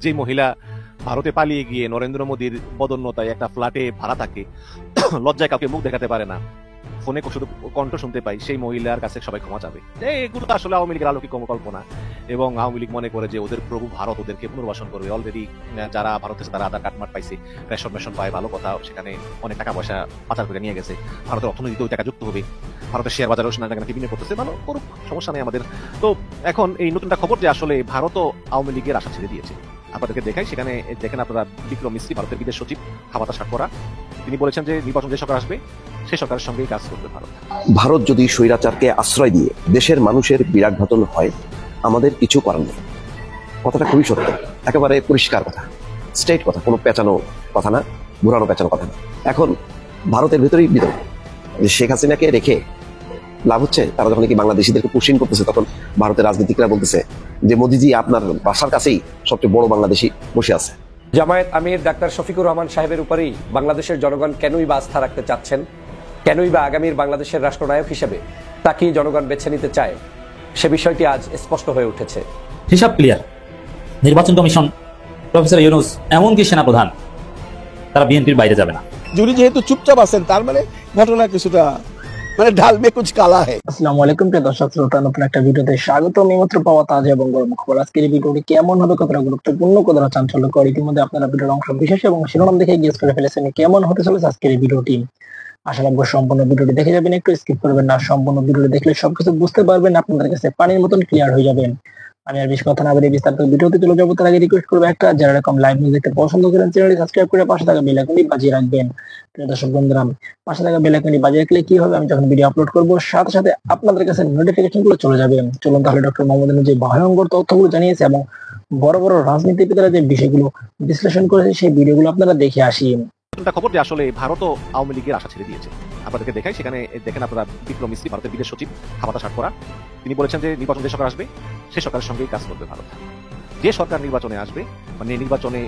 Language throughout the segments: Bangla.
যে মহিলা ভারতে পালিয়ে গিয়ে নরেন্দ্র মোদীর বদন্যতায় একটা ফ্ল্যাটে ভাড়া থাকে, লজ্জায় কাউকে মুখ দেখাতে পারে না, ফোনে শুধু কণ্ঠ শুনতে পাই, সেই মহিলার কাছে সবাই ক্ষমা চাবে। এগুলো তো আসলে আওয়ামী লীগের আলোকিক কল্পনা, এবং আওয়ামী লীগ মনে করে যে ওদের প্রভু ভারত ওদেরকে পুনর্বাসন করবে। অলরেডি যারা ভারত থেকে তারা আধার কার্ড মার্ট পাইছে, রেশন মেশন পায়, ভালো কথা, সেখানে অনেক টাকা পয়সা পাচার করে নিয়ে গেছে, ভারতের অর্থনীতিতে ওই টাকা যুক্ত হবে, ভারতের শেয়ার বাজারেও নাকি বিনিয়োগ করতেছে, ভালো করুক, সমস্যা নেই আমাদের। তো এখন এই নতুনটা খবর যে আসলে ভারতও আওয়ামী লীগের আশা ছেড়ে দিয়েছে। আপনাদেরকে দেখাই, সেখানে দেখেন আপনারা বিক্রম মিস্ত্রি, ভারতের বিদেশ সচিব, খাওয়াতা সাট করা, তিনি বলেছেন যে নির্বাচন যে সরকার আসবে সেই সরকারের সঙ্গেই কাজ করবে ভারত। ভারত যদি স্বৈরাচারকে আশ্রয় দিয়ে দেশের মানুষের বিরাট ঘটন হয়, আমাদের কিছু করার নেই। কথাটা খুবই সত্য, একেবারে পরিষ্কার কথা, স্ট্রেট কথা, কোনো পেঁচানো কথা না, ঘুরানো পেঁচানো কথা না। এখন ভারতের ভেতরেই বিতর্ক যে শেখ হাসিনাকে রেখে লাভ হচ্ছে। তারা যখন কি বাংলাদেশিদেরকে পুশিং করতেছে, তখন ভারতের রাজনীতিকরা বলতেছে যে মোদিজি আপনার বাসার কাছেই সবচেয়ে বড় বাংলাদেশি বসে আছে। জামায়াত আমির ডাক্তার শফিকুর রহমান সাহেবের উপরেই বাংলাদেশের জনগণ কেনই বা আস্থা রাখতে চাচ্ছেন, কেনই বা আগামীর বাংলাদেশের রাষ্ট্রনায়ক হিসেবে তাকেই জনগণ বেছে নিতে চায়, সে বিষয়টি আজ স্পষ্ট হয়ে উঠেছে। হিসাব ক্লিয়ার। নির্বাচন কমিশন, প্রফেসর ইউনূস, এমনকি সেনাপ্রধান, তারা বিএনপির বাইরে যাবে না। জুরি যেহেতু চুপচাপ আছেন, তার মানে ঘটনা কিছুটা ঢাল মে কুছ কালা है। আসসালামু আলাইকুম প্রিয় দর্শক শ্রোতা, নতুন একটা ভিডিওতে স্বাগতম। এইমাত্র পাওয়া তাজা এবং গরম খবর। আজকের এই ভিডিওটি কেমন হবে, কতটা গুরুত্বপূর্ণ, কতটা চাঞ্চল্যকর, ইতিমধ্যে আপনারা ভিডিওর অংশ বিশেষ এবং শিরোনাম দেখে গেস করে ফেলেছেন কেমন হতে চলেছে আজকের এই ভিডিওটি। আশা রাখবো সম্পূর্ণ ভিডিওটি দেখে যাবেন, একটু স্কিপ করবেন না। সম্পূর্ণ ভিডিওটি দেখলে সবকিছু বুঝতে পারবেন, আপনাদের কাছে পানির মতন ক্লিয়ার হয়ে যাবেন। আমি আর বেশি কথা না বলে বিস্তারিত ভিডিওতে চলে যাবো। তার আগে রিকোয়েস্ট করবো একটা, যারা এরকম লাইভ নিউজ দেখতে পছন্দ করেন, চ্যানেলটি সাবস্ক্রাইব করে পাশে থাকা বেল আইকনটি বাজিয়ে রাখবেন। প্রিয় দর্শক বন্ধুরা, পাশে থাকা বেল আইকনটি বাজিয়ে রাখলে কি হবে, আমি যখন ভিডিও আপলোড করবো সাথে সাথে আপনাদের কাছে নোটিফিকেশন গুলো চলে যাবে। চলুন তাহলে ডক্টর মোহাম্মদ ইউনূস যে ভয়ঙ্কর তথ্যগুলো জানিয়েছে এবং বড় বড় রাজনীতিবিদরা যে বিষয়গুলো বিশ্লেষণ করেছে সেই ভিডিওগুলো আপনারা দেখে আসি। নতুনটা খবর যে আসলে ভারতও আওয়ামী লীগের আশা ছেড়ে দিয়েছে। আপনাদেরকে দেখাই, সেখানে দেখেন আপনারা বিক্রম মিস্ত্রি, ভারতের বিদেশ সচিব, খাওয়াতা সাট করা, তিনি বলেছেন যে নির্বাচন যে সরকার আসবে সেই সরকারের সঙ্গেই কাজ করবে ভারত। যে সরকার নির্বাচনে আসবে, মানে নির্বাচনে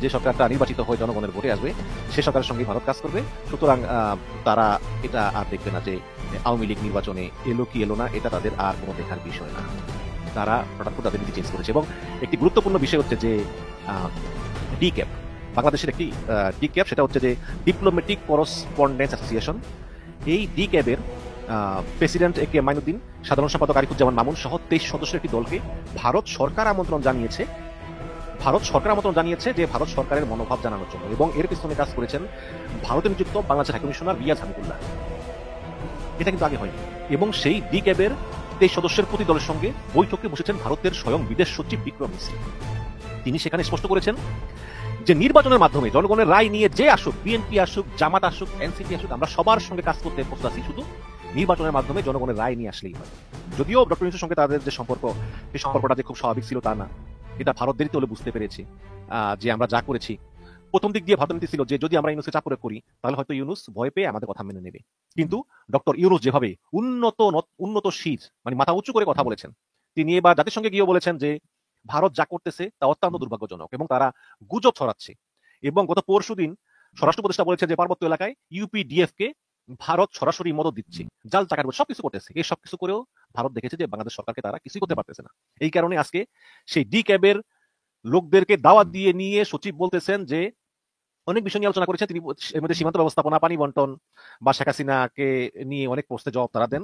যে সরকারটা নির্বাচিত হয়ে জনগণের ভোটে আসবে, সে সরকারের সঙ্গেই ভারত কাজ করবে। সুতরাং তারা এটা আর দেখবে না যে আওয়ামী লীগ নির্বাচনে এলো কি এলো না, এটা তাদের আর কোনো দেখার বিষয় না। তারা হঠাৎ করে তাদের নীতি চেঞ্জ করেছে। এবং একটি গুরুত্বপূর্ণ বিষয় হচ্ছে যে ডি ক্যাপ, বাংলাদেশের একটি ডি ক্যাপ, সেটা হচ্ছে যে ডিপ্লোম্যাটিক করসপন্ডেন্স অ্যাসোসিয়েশন। এই ডি ক্যাবের প্রেসিডেন্ট এ কে মাইনুদ্দিন, সাধারণ সম্পাদক আরিফুজ্জামান মামুন সহ 23 সদস্যের একটি দলকে ভারত সরকার আমন্ত্রণ জানিয়েছে যে ভারত সরকারের মনোভাব জানানোর জন্য। এবং এর পিছনে কাজ করেছেন ভারতে নিযুক্ত বাংলাদেশের হাই কমিশনার রিয়াজ হামিদুল্লাহ। এটা কিন্তু আগে হয়নি। এবং সেই ডি ক্যাবের 23 সদস্যের প্রতি দলের সঙ্গে বৈঠকে বসেছেন ভারতের স্বয়ং বিদেশ সচিব বিক্রম মিস্ত্রি। তিনি সেখানে স্পষ্ট করেছেন যে নির্বাচনের মাধ্যমে জনগণের রায় নিয়ে যে আসুক, বিএনপি আসুক, জামাত আসুক, এনসিপি আসুক, আমরা সবার সঙ্গে কাজ করতে প্রস্তুত আছি, শুধু নির্বাচনের মাধ্যমে জনগণের রায় নিয়ে আসলেই হয়। যদিও ডক্টর ইউনূসের সঙ্গে তাদের যে সম্পর্ক, সেই সম্পর্কটা যে খুব স্বাভাবিক ছিল তা না, এটা ভারত দেরিতে হলে বুঝতে পেরেছি যে আমরা যা করেছি। প্রথম দিক দিয়ে ভারত নীতি ছিল যে যদি আমরা ইউনূসকে চাপ প্রয়োগ করি তাহলে হয়তো ইউনূস ভয় পেয়ে আমাদের কথা মেনে নেবে। কিন্তু ডক্টর ইউনূস যেভাবে উন্নতশীল, মানে মাথা উঁচু করে কথা বলেছেন, তিনি এবার জাতিসংঘে গিয়েও বলেছেন যে ভারত যা করতেছে তা অত্যন্ত দুর্ভাগ্যজনক এবং তারা গুজব ছড়াচ্ছে। এবং গত পরশুদিন স্বরাষ্ট্র উপদেষ্টা বলেছে যে পার্বত্য এলাকায় ইউপিডিএফ কে ভারত সরাসরি মদত দিচ্ছে, জাল টাকার সবকিছু করতেছে। এই সবকিছু করেও ভারত দেখেছে যে বাংলাদেশ সরকারকে তারা কিছুই করতে পারতেছে না। এই কারণে আজকে সেই ডি ক্যাবের লোকদেরকে দাওয়াত দিয়ে নিয়ে সচিব বলতেছেন যে অনেক বিষয় নিয়ে আলোচনা করেছেন তিনি। এর মধ্যে সীমান্ত ব্যবস্থাপনা, পানি বন্টন বা শেখ হাসিনাকে নিয়ে অনেক প্রশ্নের জবাব তারা দেন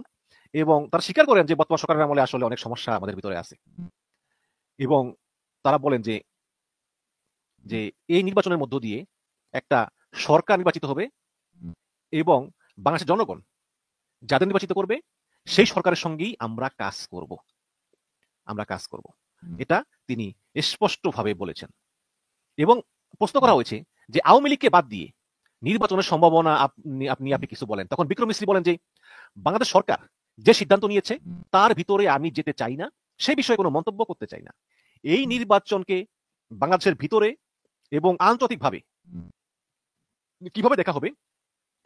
এবং তারা স্বীকার করেন যে বর্তমান সরকারের আমলে আসলে অনেক সমস্যা আমাদের ভিতরে আছে। এবং তারা বলেন যে এই নির্বাচনের মধ্য দিয়ে একটা সরকার নির্বাচিত হবে এবং বাংলাদেশের জনগণ যাদের নির্বাচিত করবে সেই সরকারের সঙ্গেই আমরা কাজ করব। এটা তিনি স্পষ্টভাবে বলেছেন। এবং প্রশ্ন করা হয়েছে যে আওয়ামী লীগকে বাদ দিয়ে নির্বাচনের সম্ভাবনা আপনি কিছু বলেন। তখন বিক্রম মিস্ত্রি বলেন যে বাংলাদেশ সরকার যে সিদ্ধান্ত নিয়েছে তার ভিতরে আমি যেতে চাই না, সেই বিষয়ে কোনো মন্তব্য করতে চাই না। এই নির্বাচনকে বাংলাদেশের ভিতরে এবং আন্তর্জাতিকভাবে কিভাবে দেখা হবে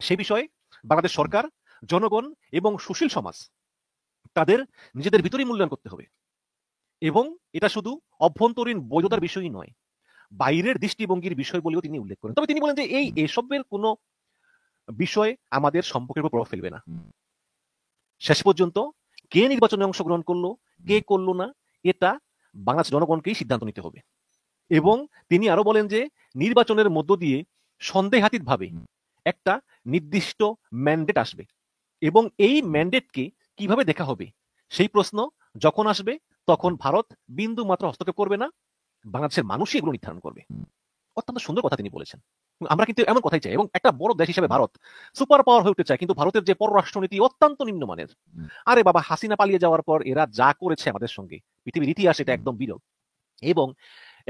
সে বিষয়ে বাংলাদেশ সরকার, জনগণ এবং সুশীল সমাজ তাদের নিজেদের ভিতরেই মূল্যায়ন করতে হবে। এবং এটা শুধু অভ্যন্তরীণ বৈধতার বিষয়ই নয়, বাইরের দৃষ্টিভঙ্গির বিষয় বলেও তিনি উল্লেখ করেন। তবে তিনি বলেন যে এসবের কোনো বিষয় আমাদের সম্পর্কের উপর প্রভাব ফেলবে না। শেষ পর্যন্ত কে নির্বাচনে অংশগ্রহণ করলো, কে করলো না, এটা বাংলাদেশ জনগণকেই সিদ্ধান্ত নিতে হবে। এবং তিনি আরো বলেন যে নির্বাচনের মধ্য দিয়ে সন্দেহাতীতভাবে একটা নির্দিষ্ট ম্যান্ডেট আসবে এবং এই ম্যান্ডেটকে কিভাবে দেখা হবে সেই প্রশ্ন যখন আসবে তখন ভারত বিন্দু মাত্র হস্তক্ষেপ করবে না, বাংলাদেশের মানুষই এগুলো নির্ধারণ করবে। অত্যন্ত সুন্দর কথা তিনি বলেছেন। আমরা কিন্তু এমন কথাই চাই, এবং একটা বড় দেশ হিসেবে ভারত সুপার পাওয়ার হয়ে উঠতে চায়, কিন্তু ভারতের যে পররাষ্ট্রনীতি অত্যন্ত নিম্নমানের। আরে বাবা, হাসিনা পালিয়ে যাওয়ার পর এরা যা করেছে আমাদের সঙ্গে পৃথিবীর ইতিহাসে এটা একদম বিরল। এবং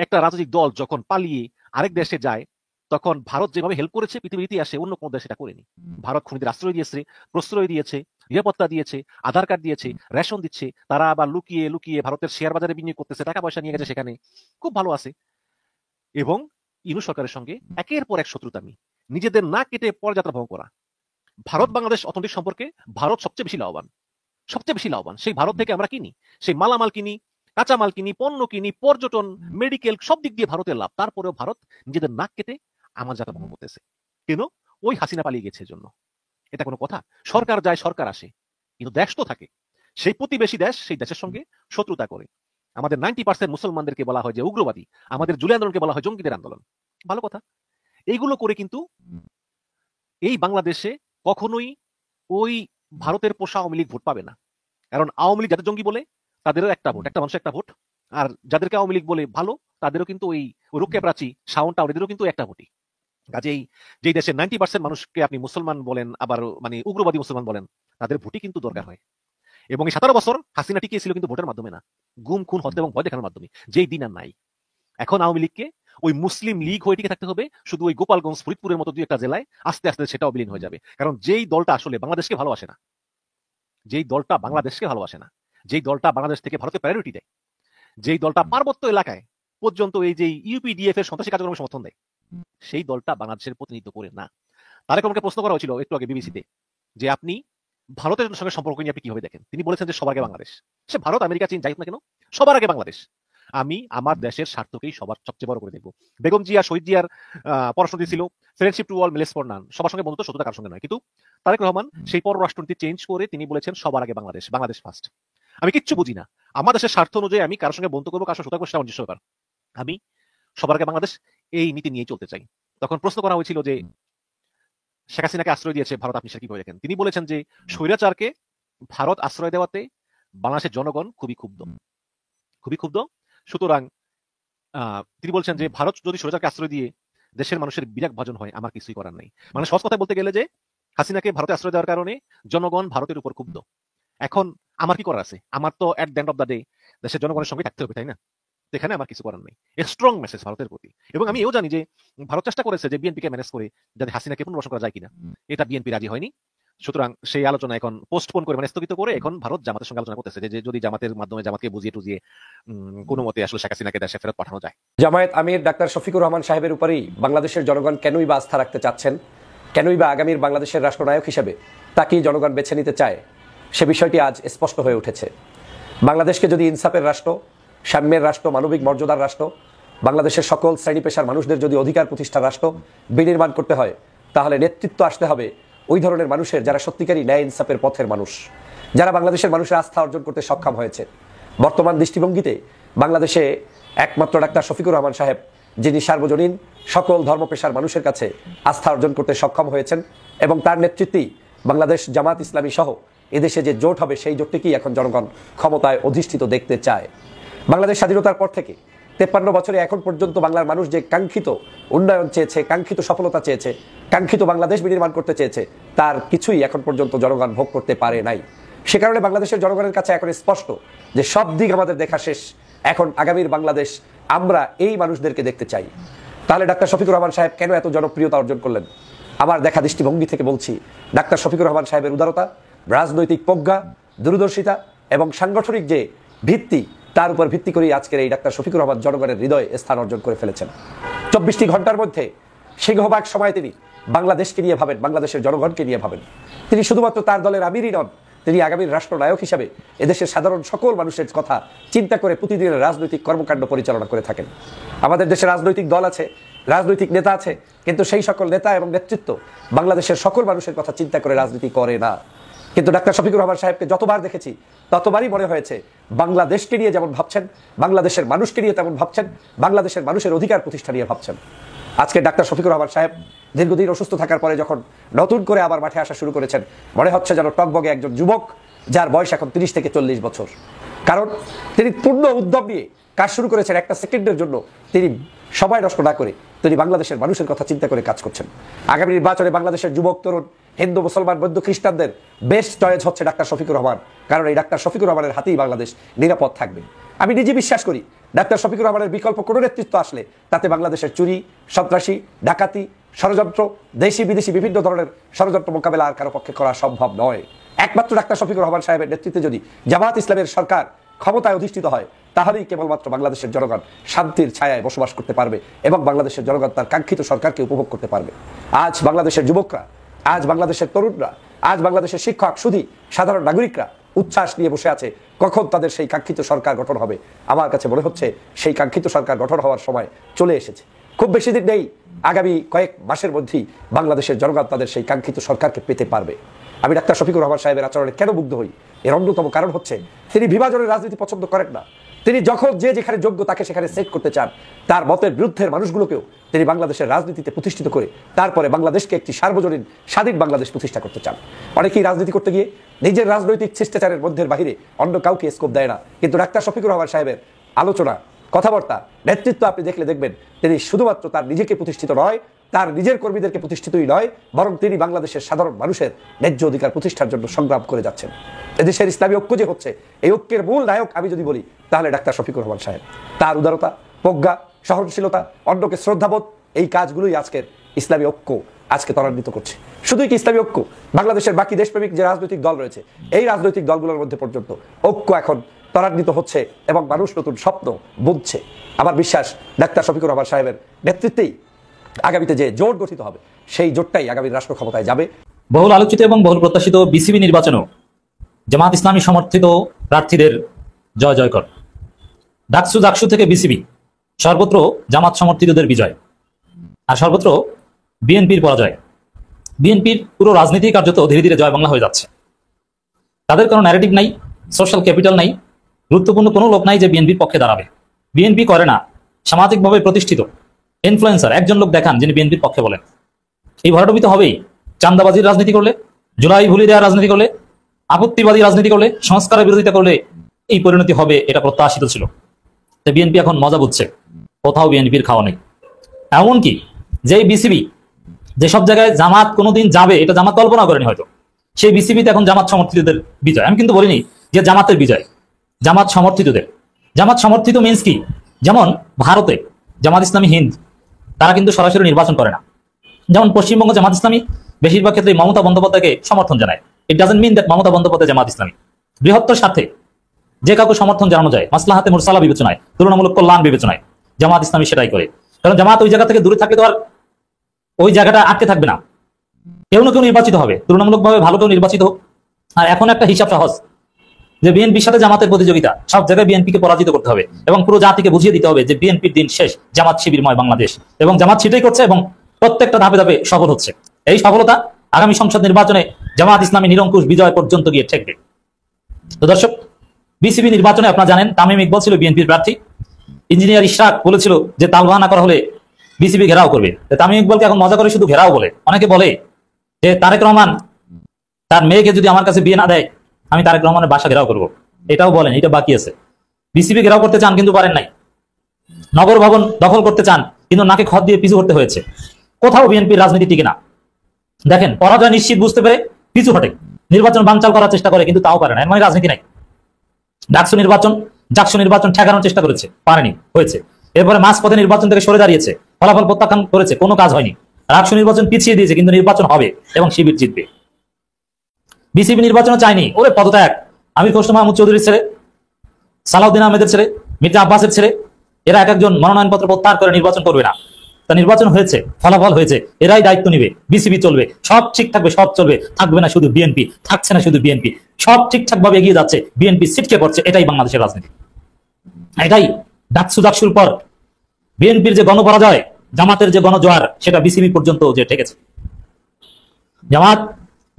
একটা রাজনৈতিক দল যখন পালিয়ে আরেক দেশে যায় তখন ভারত যেভাবে হেল্প করেছে পৃথিবীর ইতিহাসে অন্য কোনো দেশ এটা করেনি। ভারত খুনিদের আশ্রয় দিয়েছে, প্রশ্রয় দিয়েছে, নিরাপত্তা দিয়েছে, আধার কার্ড দিয়েছে, রেশন দিচ্ছে। তারা আবার লুকিয়ে লুকিয়ে ভারতের শেয়ার বাজারে বিনিয়োগ করতেছে, টাকা পয়সা নিয়ে গেছে, সেখানে খুব ভালো আছে। এবং ইনু সরকারের সঙ্গে একের পর এক শত্রুতামি, নিজেদের না কেটে পরযাত্রা ভঙ্গ করা। ভারত বাংলাদেশ অর্থনৈতিক সম্পর্কে ভারত সবচেয়ে বেশি লাভবান, সবচেয়ে বেশি লাভবান। সেই ভারত থেকে আমরা কিনি, সেই মালামাল কিনি, কাঁচামাল কিনি, পণ্য কিনি, পর্যটন, মেডিকেল, সব দিক দিয়ে ভারতের লাভ। তারপরেও ভারত নিজেদের নাক কেটে আমার যাত্রা ভঙ্গ করতেছে। কেন? ওই হাসিনা পালিয়ে গেছে জন্য। এটা কোনো কথা? সরকার যায় সরকার আসে, কিন্তু দেশ তো থাকে। সেই প্রতিবেশী দেশ সেই দেশের সঙ্গে শত্রুতা করে। আমাদের 90% মুসলমানদেরকে বলা হয় যে উগ্রবাদী, আমাদের জুলাই আন্দোলনকে বলা হয় জঙ্গিদের আন্দোলন। ভালো কথা। এইগুলো করে কিন্তু এই বাংলাদেশে কখনোই ওই ভারতের পোষা আওয়ামী লীগ ভোট পাবে না। কারণ আওয়ামী লীগ যাদের জঙ্গি বলে তাদেরও একটা ভোট, একটা মানুষের একটা ভোট। আর যাদেরকে আওয়ামী লীগ বলে ভালো তাদেরও কিন্তু ওই রুকে প্রাচী শাওন টাওয়ারেদেরও কিন্তু একটা ভোটই। কাজেই যেই দেশের 90% মানুষকে আপনি মুসলমান বলেন, আবার মানে উগ্রবাদী মুসলমান বলেন, তাদের ভোটই কিন্তু দরকার হয়। এবং এই 17 বছর হাসিনা টিকিয়েছিল কিন্তু ভোটের মাধ্যমে না, গুম খুন হত্যা এবং ভয় দেখানোর মাধ্যমে, যেই দিন আর নাই। এখন আওয়ামী লীগকে ওই মুসলিম লীগ হয়ে টিকে থাকতে হবে শুধু ওই গোপালগঞ্জ ফরিদপুরের মতো দুই একটা জেলায়, আস্তে আস্তে সেটাও বিলীন হয়ে যাবে। কারণ যেই দলটা আসলে বাংলাদেশকে ভালোবাসে না, যেই দলটা বাংলাদেশকে ভালোবাসে না, যেই দলটা বাংলাদেশ থেকে ভারতে প্রায়োরিটি দেয়, যেই দলটা পার্বত্য এলাকায় পর্যন্ত এই যে ইউপিডিএফ এর সন্ত্রাসী কার্যক্রমের সমর্থন দেয়, সেই দলটা বাংলাদেশের প্রতিনিধিত্ব করে না। তারেক রহমানকে প্রশ্ন করা হয়েছিল একটু আগে বিবিসিতে যে আপনি ভারতের সঙ্গে সম্পর্ক নিয়ে আপনি কিভাবে দেখেন। তিনি বলেছেন যে সবার আগে বাংলাদেশ। সে ভারত, আমেরিকা, চীন যাই হোক না কেন, সবার আগে বাংলাদেশ। আমি আমার দেশের স্বার্থকেই সবার সবচেয়ে বড় করে দেখবো। বেগম জিয়া, শহীদ জিয়ার পররাষ্ট্রনীতি ছিল friendship to all, malice for none, সবার সঙ্গে বন্ধুত্ব, শত্রুতা কার সঙ্গে নয়। কিন্তু তারেক রহমান সেই পররাষ্ট্রনীতি চেঞ্জ করে তিনি বলেছেন সবার আগে বাংলাদেশ, বাংলাদেশ ফার্স্ট। আমি কিচ্ছু বুঝি না, আমার দেশের স্বার্থ অনুযায়ী আমি কারোর সঙ্গে বন্ধু করবো, কারোর সঙ্গে শত্রুতা করবো, সেটা অনিশ্চয় ব্যাপার। আমি সবার আগে বাংলাদেশ এই নীতি নিয়ে চলতে চাই। তখন প্রশ্ন করা হয়েছিল যে শেখ হাসিনাকে আশ্রয় দিয়েছে ভারত, আপনি সেটা কিভাবে দেখেন। তিনি বলেছেন যে স্বৈরাচারকে ভারত আশ্রয় দেওয়াতে বাংলাদেশের জনগণ খুবই ক্ষুব্ধ, খুবই ক্ষুব্ধ। সুতরাং তিনি বলছেন যে ভারত যদি স্বৈরাচারকে আশ্রয় দিয়ে দেশের মানুষের বিরাগ ভাজন হয়, আমার কিছুই করার নাই। মানে সহজ কথা বলতে গেলে যে হাসিনাকে ভারতে আশ্রয় দেওয়ার কারণে জনগণ ভারতের উপর ক্ষুব্ধ। এখন আমার কি করার আছে? আমার তো at the end of the day দেশের জনগণের সঙ্গে থাকতে হবে, তাই না? এখানে আমার কিছু করার নেই। স্ট্রং মেসেজ ভারতের প্রতি। এবং আমি এও জানি যে ভারত চেষ্টা করেছে যে বিএনপিকে ম্যানেজ করে যাতে হাসিনাকে পুনর্বাসন করা যায় কিনা, এটা বিএনপি রাজি হয়নি। সুতরাং সেই আলোচনা এখন পোস্টপোন করে, মানে স্থগিত করে এখন ভারত জামাতের সঙ্গে আলোচনা করতেছে যে যদি জামাতের মাধ্যমে জামাতকে বুঝিয়ে টুজিয়ে কোনো মতে আসলে শেখ হাসিনাকে দেশে ফেরত পাঠানো যায়। জামায়াত আমির ডাক্তার শফিকুর রহমান সাহেবের উপরই বাংলাদেশের জনগণ কেনই বা আস্থা রাখতে চাচ্ছেন, কেনই বা আগামীর বাংলাদেশের রাষ্ট্রনায়ক হিসেবে তাকেই জনগণ বেছে নিতে চায়, সে বিষয়টি আজ স্পষ্ট হয়ে উঠেছে। বাংলাদেশকে যদি ইনসাফের রাষ্ট্র, সাম্যের রাষ্ট্র, মানবিক মর্যাদার রাষ্ট্র, বাংলাদেশের সকল শ্রেণী পেশার মানুষদের যদি অধিকার প্রতিষ্ঠার রাষ্ট্র বিনির্মাণ করতে হয়, তাহলে নেতৃত্ব আসতে হবে ওই ধরনের মানুষের যারা সত্যিকারই ন্যায় ইনসাফের পথের মানুষ, যারা বাংলাদেশের মানুষের আস্থা অর্জন করতে সক্ষম হয়েছে। বর্তমান দৃষ্টিভঙ্গিতে বাংলাদেশে একমাত্র ডাক্তার শফিকুর রহমান সাহেব, যিনি সার্বজনীন সকল ধর্ম পেশার মানুষের কাছে আস্থা অর্জন করতে সক্ষম হয়েছেন, এবং তার নেতৃত্বেই বাংলাদেশ জামাত ইসলামী সহ এদেশে যে জোট হবে সেই জোটটিকেই এখন জনগণ ক্ষমতায় অধিষ্ঠিত দেখতে চায়। বাংলাদেশ স্বাধীনতার পর থেকে 53 বছরে এখন পর্যন্ত বাংলার মানুষ যে কাঙ্ক্ষিত উন্নয়ন চেয়েছে, কাঙ্ক্ষিত সফলতা চেয়েছে, কাঙ্ক্ষিত বাংলাদেশ বিনির্মাণ করতে চেয়েছে, তার কিছুই এখন পর্যন্ত জনগণ ভোগ করতে পারে নাই। সে কারণে বাংলাদেশের জনগণের কাছে এখন স্পষ্ট যে সব দিক আমাদের দেখা শেষ, এখন আগামীর বাংলাদেশ আমরা এই মানুষদেরকে দেখতে চাই। তাহলে ডাক্তার শফিকুর রহমান সাহেব কেন এত জনপ্রিয়তা অর্জন করলেন? আমার দেখা দৃষ্টিভঙ্গি থেকে বলছি, ডাক্তার শফিকুর রহমান সাহেবের উদারতা, রাজনৈতিক প্রজ্ঞা, দূরদর্শিতা এবং সাংগঠনিক যে ভিত্তি, তার উপর ভিত্তি করে আজকের এই ডাক্তার শফিকুর রহমান জনগণের হৃদয়ে স্থান অর্জন করে ফেলেছেন। 24টি ঘন্টার মধ্যে সিংহভাগ সময় তিনি বাংলাদেশকে নিয়ে ভাবেন, বাংলাদেশের জনগণকে নিয়ে ভাবেন। তিনি শুধুমাত্র তার দলের আমিরই নন, তিনি আগামীর রাষ্ট্রনায়ক হিসাবে এদেশের সাধারণ সকল মানুষের কথা চিন্তা করে প্রতিদিনের রাজনৈতিক কর্মকাণ্ড পরিচালনা করে থাকেন। আমাদের দেশে রাজনৈতিক দল আছে, রাজনৈতিক নেতা আছে, কিন্তু সেই সকল নেতা এবং নেতৃত্ব বাংলাদেশের সকল মানুষের কথা চিন্তা করে রাজনীতি করে না। কিন্তু ডাক্তার শফিকুর রহমান সাহেবকে যতবার দেখেছি ততবারই মনে হয়েছে বাংলাদেশকে নিয়ে যেমন ভাবছেন, বাংলাদেশের মানুষকে নিয়ে তেমন ভাবছেন, বাংলাদেশের মানুষের অধিকার প্রতিষ্ঠা নিয়ে ভাবছেন। আজকে ডাক্তার শফিকুর রহমান সাহেব দীর্ঘদিন অসুস্থ থাকার পরে যখন নতুন করে আবার মাঠে আসা শুরু করেছেন, মনে হচ্ছে যেন টকবগে একজন যুবক যার বয়স এখন 30 থেকে 40 বছর। কারণ তিনি পূর্ণ উদ্যম নিয়ে কাজ শুরু করেছেন। একটা সেকেন্ডের জন্য তিনি সময় নষ্ট না করে তিনি বাংলাদেশের মানুষের কথা চিন্তা করে কাজ করছেন। আগামী নির্বাচনে বাংলাদেশের যুবক তরুণ, হিন্দু, মুসলমান, বৌদ্ধ, খ্রিস্টানদের বেস্ট চয়েস হচ্ছে ডাক্তার শফিকুর রহমান। কারণ এই ডাক্তার শফিকুর রহমানের হাতেই বাংলাদেশ নিরাপদ থাকবে। আমি নিজে বিশ্বাস করি ডাক্তার শফিকুর রহমানের বিকল্প কোনো নেতৃত্ব আসলে তাতে বাংলাদেশের চুরি, সন্ত্রাসী, ডাকাতি, ষড়যন্ত্র, দেশি বিদেশি বিভিন্ন ধরনের ষড়যন্ত্র মোকাবেলা আর কারো পক্ষে করা সম্ভব নয়। একমাত্র ডাক্তার শফিকুর রহমান সাহেবের নেতৃত্বে যদি জামাত ইসলামের সরকার ক্ষমতায় অধিষ্ঠিত হয়, তাহলেই কেবলমাত্র বাংলাদেশের জনগণ শান্তির ছায়ায় বসবাস করতে পারবে এবং বাংলাদেশের জনগণ তার কাঙ্ক্ষিত সরকারকে উপভোগ করতে পারবে। আজ বাংলাদেশের যুবকরা, আজ বাংলাদেশের তরুণরা, আজ বাংলাদেশের শিক্ষক, সুধী সাধারণ নাগরিকরা উচ্ছ্বাস নিয়ে বসে আছে কখন তাদের সেই কাঙ্ক্ষিত সরকার গঠন হবে। আমার কাছে মনে হচ্ছে সেই কাঙ্ক্ষিত সরকার গঠন হওয়ার সময় চলে এসেছে। খুব বেশি দিন নেই, আগামী কয়েক মাসের মধ্যেই বাংলাদেশের জনগণ তাদের সেই কাঙ্ক্ষিত সরকারকে পেতে পারবে। আমি ডাক্তার শফিকুর রহমান সাহেবের আচরণে কেন মুগ্ধ হই? এর অন্যতম কারণ হচ্ছে তিনি বিভাজনের রাজনীতি পছন্দ করেন না। তিনি যখন যে যেখানে যোগ্য তাকে সেখানে সেট করতে চান। তার মতের বিরুদ্ধের মানুষগুলোকেও তিনি বাংলাদেশের রাজনীতিতে প্রতিষ্ঠিত করে তারপরে বাংলাদেশকে একটি সার্বজনীন স্বাধীন বাংলাদেশ প্রতিষ্ঠা করতে চান। অনেকেই রাজনীতি করতে গিয়ে নিজের রাজনৈতিক শিষ্টাচারের মধ্যে বাহিরে অন্য কাউকে স্কোপ দেয় না, কিন্তু ডাক্তার শফিকুর রহমান সাহেবের আলোচনা, কথাবার্তা, নেতৃত্ব আপনি দেখলে দেখবেন তিনি শুধুমাত্র তার নিজেকে প্রতিষ্ঠিত নয়, তার নিজের কর্মীদেরকে প্রতিষ্ঠিতই নয়, বরং তিনি বাংলাদেশের সাধারণ মানুষের ন্যায্য অধিকার প্রতিষ্ঠার জন্য সংগ্রাম করে যাচ্ছেন। এদেশের ইসলামী ঐক্য যে হচ্ছে, এই ঐক্যের মূল নায়ক আমি যদি বলি তাহলে ডাক্তার শফিকুর রহমান সাহেব। তার উদারতা, প্রজ্ঞা, সহনশীলতা, অন্যকে শ্রদ্ধাবোধ, এই কাজগুলোই আজকের ইসলামী ঐক্য আজকে ত্বরান্বিত করছে। শুধুই কি ইসলামী ঐক্য, বাংলাদেশের বাকি দেশপ্রেমিক যে রাজনৈতিক দল রয়েছে, এই রাজনৈতিক দলগুলোর মধ্যে পর্যন্ত ঐক্য এখন ত্বরান্বিত হচ্ছে এবং মানুষ নতুন স্বপ্ন বুঝছে। আমার বিশ্বাস ডাক্তার শফিকুর রহমান সাহেবের নেতৃত্বেই আগামীতে যে জোট গঠিত হবে, সেই জোটটাই আগামী রাষ্ট্র ক্ষমতায় যাবে। বহুল আলোচিত এবং বহুল প্রত্যাশিত বিসিবি নির্বাচনেও জামাত ইসলামী সমর্থিত প্রার্থীদের জয় জয়কর। ডাকসু থেকে বিসিবি, সর্বত্র জামাত সমর্থিতদের বিজয়, আর সর্বত্র বিএনপির পরাজয়। বিএনপির পুরো রাজনীতি কার্যত ধীরে ধীরে জয় বাংলা হয়ে যাচ্ছে। তাদের কোনো ন্যারেটিভ নাই, সোশ্যাল ক্যাপিটাল নাই, গুরুত্বপূর্ণ কোনো লোক নাই যে বিএনপির পক্ষে দাঁড়াবে। বিএনপি করে না, সামাজিকভাবে প্রতিষ্ঠিত ইনফ্লুয়েন্সার একজন লোক দেখান যিনি বিএনপির পক্ষে বলেন। এই ভরাডুবি তো হবেই। চান্দাবাজির রাজনীতি করলে, জুলাই ভুলি দেওয়ার রাজনীতি করলে, আপত্তিবাদী রাজনীতি করলে, সংস্কারের বিরোধিতা করলে এই পরিণতি হবে, এটা প্রত্যাশিত ছিল। তাই বিএনপি এখন মজা বুঝছে, কোথাও বিএনপির খাওয়া নেই। এমনকি যেই বিসিবি যেসব জায়গায় জামাত কোনোদিন যাবে এটা জামাত কল্পনা করেনি হয়তো, সেই বিসিবিতে এখন জামাত সমর্থিতদের বিজয়। আমি কিন্তু বলিনি যে জামাতের বিজয়, জামাত সমর্থিতদের। জামাত সমর্থিত মিনস কি? যেমন ভারতে জামাত ইসলামী হিন্দ, তারা কিন্তু সরাসরি নির্বাচন করে না। যেমন পশ্চিমবঙ্গ জামাত ইসলামী বেশিরভাগ ক্ষেত্রে মমতা বন্দ্যোপাধ্যায়কে সমর্থন জানায়। It doesn't mean that Mamata Bandyopadhyay Jamaat Islami. বৃহত্তর স্বার্থে যে কাউকে সমর্থন জানানো যায় মাসলাহাতে মুরসালা বিবেচনায়, তুলনামূলক কল্যাণ বিবেচনায়, জামাত ইসলামী সেটাই করে। কারণ জামাত ওই জায়গা থেকে দূরে থাকলে তো আর ওই জায়গাটা আটকে থাকবে না। কেউ না কেউ নির্বাচিত হবে, তুলনামূলকভাবে ভালো কেউ নির্বাচিত হোক। আর এখন একটা হিসাব সহজ যে বিএনপির সাথে জামাতের প্রতিযোগিতা, সব জায়গায় বিএনপিকে পরাজিত করতে হবে এবং পুরো জাতিকে বুঝিয়ে দিতে হবে যে বিএনপির দিন শেষ, জামাত শিবিরময় বাংলাদেশ। এবং জামাত সেটাই করছে এবং প্রত্যেকটা ধাপে ধাপে সফল হচ্ছে। এই সফলতা আগামী সংসদ নির্বাচনে জামাত ইসলামী নিরঙ্কুশ বিজয় পর্যন্ত গিয়ে ঠেকবে। তো দর্শক, বিসিবি নির্বাচনে আপনারা জানেন তামিম ইকবাল ছিল বিএনপির প্রার্থী। ইঞ্জিনিয়ার ইশরাক বলেছিল যে তালবাহানা করা হলে বিসিবি ঘেরাও করবে। তামিম ইকবালকে এখন মজা করে শুধু ঘেরাও বলে। অনেকে বলে যে তারেক রহমান তার মেয়েকে যদি আমার কাছে বিয়ে না দেয় আমি তারেক রহমানের বাসা ঘেরাও করবো। এটাও বলেন, এটা বাকি আছে। বিসিবি ঘেরাও করতে চান কিন্তু পারেন নাই। নগর ভবন দখল করতে চান কিন্তু নাকে খত দিয়ে পিছু হটতে হয়েছে। কোথাও বিএনপির রাজনীতি টিকে না। দেখেন, পরাজয় নিশ্চিত বুঝতে পেরে পিছু হটে, নির্বাচন বানচাল করার চেষ্টা করে কিন্তু তাও পারে না। এর মানে রাজনীতি নাই। ডাকসু নির্বাচন ঠেকানোর চেষ্টা করেছে, পারেনি, হয়েছে। এরপরে মাঝপথে নির্বাচন থেকে সরে দাঁড়িয়েছে, ফলাফল প্রত্যাখ্যান করেছে, কোনো কাজ হয়নি। ডাকসু নির্বাচন পিছিয়ে দিয়েছে কিন্তু নির্বাচন হবে এবং শিবির জিতবে। বিসিবি নির্বাচনও চায়নি, ওরে পদত্যাগ। আমির খসরু মাহমুদ চৌধুরীর ছেলে, সালাউদ্দিন আহমেদের ছেলে, মির্জা আব্বাসের ছেলে, এরা এক একজন মনোনয়নপত্র প্রত্যাহার করে নির্বাচন করবে না। তা নির্বাচন হয়েছে, ফলাফল হয়েছে, এরাই দায়িত্ব নিবে। বিসিবি চলবে, সব ঠিক থাকবে, সব চলবে, থাকবে না শুধু বিএনপি, থাকছে না শুধু বিএনপি, সব ঠিকঠাক ভাবে এগিয়ে যাচ্ছে, বিএনপি ছিটকে পড়ছে। এটাই বাংলাদেশের রাজনীতি। এটাই ডাকসুর পর বিএনপির যে গণপরাজয়, জামাতের যে গণজোয়ার, সেটা বিসিবি পর্যন্ত যে ঠেকেছে। জামাত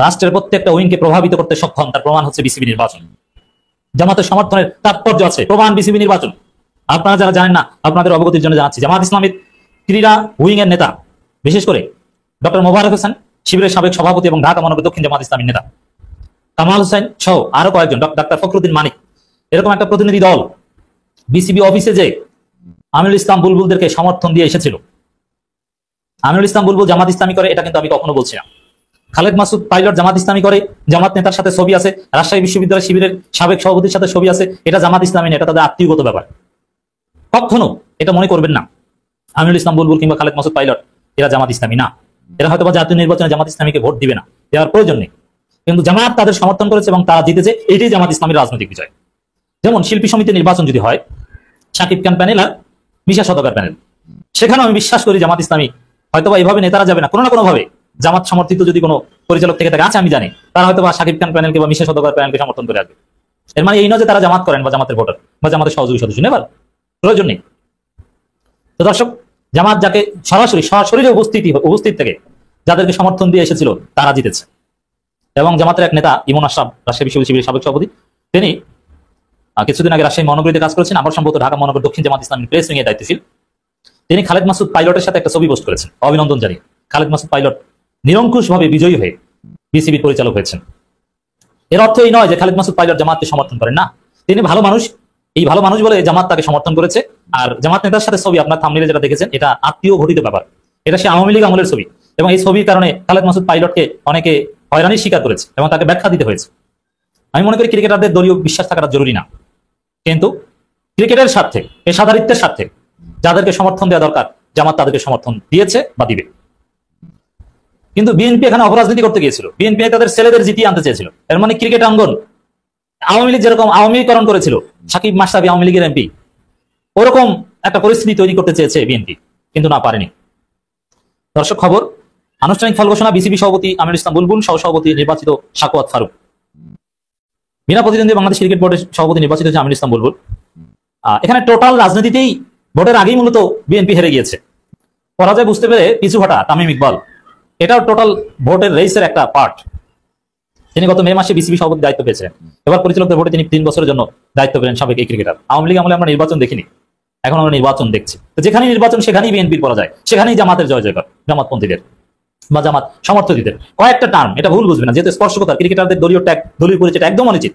রাষ্ট্রের প্রত্যেকটা উইংকে প্রভাবিত করতে সক্ষম, তার প্রমাণ হচ্ছে বিসিবি নির্বাচন। জামাতের সমর্থনের তাৎপর্য আছে, প্রমাণ বিসিবি নির্বাচন। আপনারা যারা জানেন না, আপনাদের অবগতির জন্য জানাচ্ছি, জামাত ইসলামের ক্রীড়া উইং এর নেতা, বিশেষ করে ডক্টর মোবারক হোসেন, শিবিরের সাবেক সভাপতি এবং ঢাকা মহানগর দক্ষিণ জামাত ইসলামীর নেতা, কামাল হোসেন সহ আরো কয়েকজন, ডাক্তার ফখরুদ্দিন মানিক, এরকম একটা প্রতিনিধি দল বিসিবি অফিসে যে আমিনুল ইসলাম বুলবুলদেরকে সমর্থন দিয়ে এসেছিল। আমিনুল ইসলাম বুলবুল জামাত ইসলামী করে, এটা কিন্তু আমি কখনো বলছি না। খালেদ মাসুদ পাইলট জামাত ইসলামী করে, জামাত নেতার সাথে ছবি আছে, রাজশাহী বিশ্ববিদ্যালয় শিবিরের সাবেক সভাপতির সাথে ছবি আছে, এটা জামাত ইসলামী না, এটা তাদের আত্মীয়গত ব্যাপার। কখনো এটা মনে করবেন না আমিনুল ইসলাম বুলবুল কিংবা খালেদ মাসুদ পাইলট এরা জামাত ইসলামী না। এরা হয়তো জাতীয় নির্বাচনে জামাত ইসলামীকে ভোট দিবে না, দেওয়ার প্রয়োজন নেই, কিন্তু জামাত তাদের সমর্থন করেছে এবং তারা জিতেছে, এটাই জামাত ইসলামীর রাজনৈতিক বিজয়। যেমন শিল্পী সমিতির নির্বাচন যদি হয়, শাকিব খান প্যানেল আর মিশা সওদাগর প্যানেল, সেখানেও আমি বিশ্বাস করি জামাত ইসলামী হয়তোবা এইভাবে নেতারা যাবে না, কোনো না কোনো ভাবে জামাত সমর্থিত যদি কোনো পরিচালক থেকে থাকে, আছে আমি জানি, তারা হয়তো বা শাকিব খান প্যানেলকে বা মিশা সওদাগর প্যানেলকে সমর্থন করে আসবে। এর মানে এই নয় যে তারা জামাত করেন বা জামাতের ভোটার বা জামাতের সহযোগী সদস্য, নেবার প্রয়োজন নেই। তো দর্শক, জামাত যাকে সরাসরি উপস্থিত থেকে যাদেরকে সমর্থন দিয়ে এসেছিল তারা জিতেছে। এবং জামাতের এক নেতা ইমন আশরাফ, রাজশাহী বিশ্ববিদ্যালয় শিবিরের সাবেক সভাপতি, তিনি কিছুদিন আগে রাজশাহী মহানগরীতে কাজ করেছেন, আবার সম্ভবত ঢাকা মহানগর দক্ষিণ জামাত ইসলামী প্রেস উইং এর দায়িত্বশীল। তিনি খালেদ মাসুদ পাইলটের সাথে একটা ছবি পোস্ট করেছেন, অভিনন্দন জানিয়ে। খালেদ মাসুদ পাইলট নিরঙ্কুশভাবে বিজয়ী হয়ে বিসিবির পরিচালক হয়েছেন। এর অর্থ এই নয় যে খালেদ মাসুদ পাইলট জামাতকে সমর্থন করেন না, তিনি ভালো মানুষ, এই ভালো মানুষ বলে জামাত তাকে সমর্থন করেছে। আর জামাত নেতার সাথে ছবি আপনার থাম্বনেইলে যেটা দেখেছেন, এটা আত্মীয় ঘটিত ব্যাপার, এটা সে আওয়ামী লীগ আমলের ছবি, এবং এই ছবির কারণে খালেদ মাসুদ পাইলটকে অনেকে হয়রানির শিকার করেছে এবং তাকে ব্যাখ্যা দিতে হয়েছে। আমি মনে করি ক্রিকেটারদের দলীয় বিশ্বাস থাকাটা জরুরি না, কিন্তু ক্রিকেটের স্বার্থে, পেশাদারিত্বের স্বার্থে যাদেরকে সমর্থন দেওয়া দরকার, জামাত তাদেরকে সমর্থন দিয়েছে বা দিবে। কিন্তু বিএনপি এখানে অপরাজনীতি করতে গিয়েছিল, বিএনপি তাদের ছেলেদের জিতিয়ে আনতে চেয়েছিল। এর মানে ক্রিকেট অঙ্গন আওয়ামী লীগ যেরকম আওয়ামীকরণ করেছিল, সাকিব মাশরাফি আওয়ামী লীগের এমপি, ওরকম একটা পরিস্থিতি তৈরি করতে চেয়েছে বিএনপি, কিন্তু না পারেনি। দর্শক, খবর, আনুষ্ঠানিক ফল ঘোষণা, বিসিবি সভাপতি আমিনুল ইসলাম বুলবুল, সহসভাপতি নির্বাচিত সাকওয়াত ফারুক। বিনা প্রতিদ্বন্দ্বী বাংলাদেশ ক্রিকেট বোর্ডের সভাপতি নির্বাচিত হচ্ছে আমিনুল ইসলাম বুলবুল। এখানে টোটাল রাজনীতিতেই ভোটের আগেই মূলত বিএনপি হেরে গিয়েছে, পরাজয় বুঝতে পেরে পিছু হটা তামিম ইকবাল, এটাও টোটাল ভোটের রেসের একটা পার্ট। তিনি গত মে মাসে বিসিবি সভাপতি দায়িত্ব পেয়েছেন, এবার পরিচালকদের ভোটে তিনি 3 বছরের জন্য দায়িত্ব পেলেন। সাবেক এই ক্রিকেটার, আওয়ামী লীগ আমলে আমরা নির্বাচন দেখিনি, এখন আমরা নির্বাচন দেখছি। তো যেখানেই নির্বাচন সেখানেই বিএনপির পরাজয়, সেখানেই জামাতের জয় জয়কার, জামাতপন্থীদের বা জামাত সমর্থকদের। কয়েকটা টার্ম, এটা ভুল বুঝবে না, যেহেতু স্পর্শকতা, ক্রিকেটারদের দলীয় ট্যাগ, দলীয় পরিচয় একদম অনুচিত।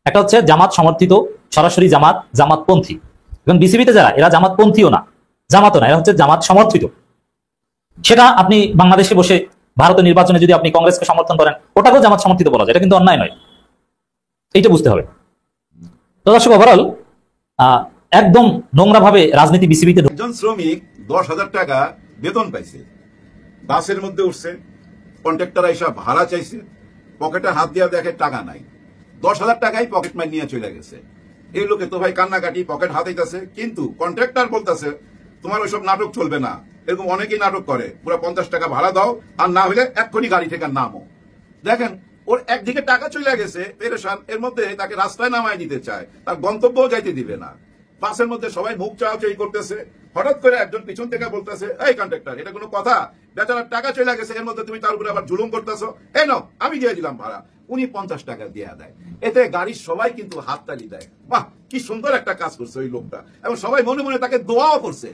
একটা হচ্ছে জামাত সমর্থিত, সরাসরি জামাত, জামাতপন্থী। এবং বিসিবিতে যারা, এরা জামাতপন্থীও না, জামাতও না, এরা হচ্ছে জামাত সমর্থিত। সেটা আপনি বাংলাদেশে বসে ভারতের নির্বাচনে যদি আপনি কংগ্রেসকে সমর্থন করেন, ওটাকেও জামাত সমর্থিত বলা যায়, এটা কিন্তু অন্যায় নয়, এইটা বুঝতে হবে। তো দর্শক, ওভারঅল একদম নোংরা ভাবে রাজনীতি বিসিবিতে। একজন শ্রমিক 10,000 টাকা বেতন পাইছে, বাসের মধ্যে উঠছে, কন্ট্রাক্টর আইসা ভাড়া চাইছে, পকেটে হাত দিয়া দেখে টাকা নাই, 10,000 টাকাই পকেট মার নিয়ে চলে গেছে। এই লোকে তো ভাই কান্নাকাটি, পকেট হাতাইতেছে, কিন্তু কন্ট্রাক্টর বলতেছে তোমার ওইসব নাটক চলবে না। এরকম অনেকেই নাটক করে, পুরো 50 টাকা ভাড়া দাও, আর না হলে এক্ষুনি গাড়ি থেকে নামো। দেখেন, ওর একদিকে টাকা চলে গেছে, পেরেশান, এর মধ্যে তাকে রাস্তায় নামায় দিতে চায়, তার গন্তব্যও যাইতে দিবে না। বাসের মধ্যে সবাই মুখ চাওয়াচাই করতেছে, হঠাৎ করে একজন পিছন থেকে বলতেছে, এই কন্ট্রাক্টর, এটা কোনো কথা? বেচারার টাকা চলে গেছে, এর মধ্যে তুমি তার উপরে আবার জুলুম করতেছো। এই নাও, আমি দিয়ে দিলাম ভাড়া। উনি 50 টাকা দিয়ে দেয়, এতে গাড়ির সবাই কিন্তু হাততালি দেয়, বাহ কি সুন্দর একটা কাজ করছে ওই লোকটা, এবং সবাই মনে মনে তাকে দোয়াও করছে।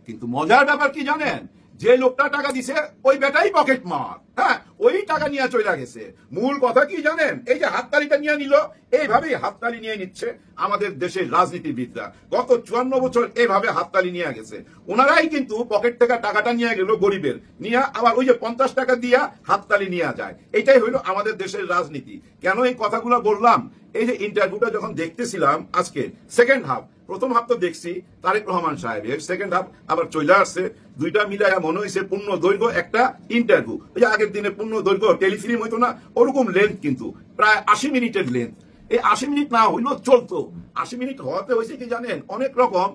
কিন্তু মজার ব্যাপার কি জানেন, যে লোকটা টাকা দিছে ওই বেটাই পকেট মার, হ্যাঁ, ওই টাকা নিয়ে চলে গেছে। মূল কথা কি জানেন, এই যে হাততালিটা নিয়ে নিল, এইভাবেই হাততালি নিয়ে নিচ্ছে আমাদের দেশের রাজনীতিবিদরা। গত 54 বছর এইভাবে হাততালি নিয়ে গেছে, ওনারাই কিন্তু পকেট থেকে টাকাটা নিয়ে গেল গরিবের, নিয়ে আবার ওই যে 50 টাকা দিয়া হাততালি নিয়ে যায়। এটাই হইল আমাদের দেশের রাজনীতি। কেন এই কথাগুলো বললাম, এই যে ইন্টারভিউটা যখন দেখতেছিলাম আজকে, সেকেন্ড হাফ, প্রথম হাফ তো দেখছি তারেক রহমান সাহেবের, সেকেন্ড হাফ আবার চলে আসছে, দুইটা মিলাইয়া মনে হয়েছে পূর্ণ দৈর্ঘ্য একটা ইন্টারভিউ। ওই যে আগের দিনে পূর্ণ দৈর্ঘ্য টেলিফিল্ম হইতো না, ওরকম লেন্থ, কিন্তু প্রায় 80 মিনিটের লেন্থ। এই 80 মিনিট না হইলেও চলতো। 80 মিনিট হওয়াতে হয়েছে কি জানেন, অনেক রকম